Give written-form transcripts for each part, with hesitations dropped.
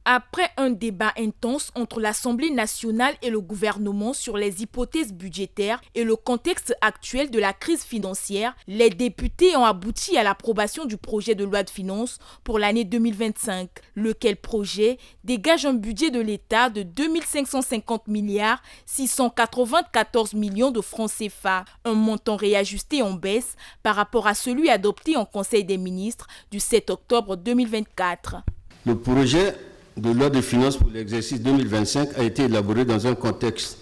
Après un débat intense entre l'Assemblée nationale et le gouvernement sur les hypothèses budgétaires et le contexte actuel de la crise financière, les députés ont abouti à l'approbation du projet de loi de finances pour l'année 2025, lequel projet dégage un budget de l'État de 2 550 milliards 694 millions de francs CFA, un montant réajusté en baisse par rapport à celui adopté en Conseil des ministres du 7 octobre 2024. Le projet de loi de finances pour l'exercice 2025 a été élaboré dans un contexte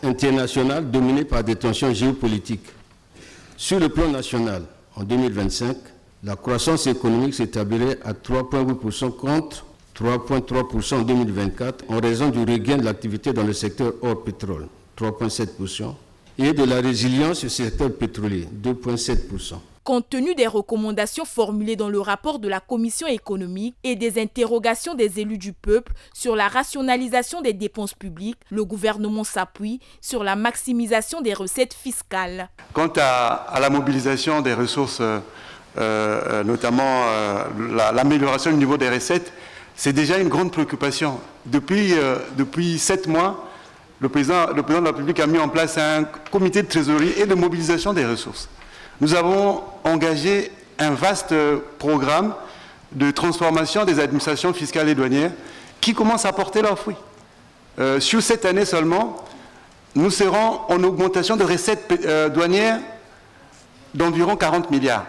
international dominé par des tensions géopolitiques. Sur le plan national, en 2025, la croissance économique s'établirait à 3,8% contre 3,3% en 2024 en raison du regain de l'activité dans le secteur hors pétrole, 3,7%, et de la résilience du secteur pétrolier, 2,7%. Compte tenu des recommandations formulées dans le rapport de la Commission économique et des interrogations des élus du peuple sur la rationalisation des dépenses publiques, le gouvernement s'appuie sur la maximisation des recettes fiscales. Quant à la mobilisation des ressources, notamment l'amélioration du niveau des recettes, c'est déjà une grande préoccupation. Depuis 7 mois, le président de la République a mis en place un comité de trésorerie et de mobilisation des ressources. Nous avons engagé un vaste programme de transformation des administrations fiscales et douanières qui commence à porter leurs fruits. Sur cette année seulement, nous serons en augmentation de recettes douanières d'environ 40 milliards.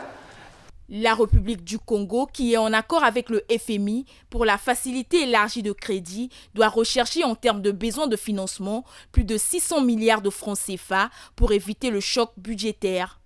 La République du Congo, qui est en accord avec le FMI pour la facilité élargie de crédit, doit rechercher en termes de besoins de financement plus de 600 milliards de francs CFA pour éviter le choc budgétaire.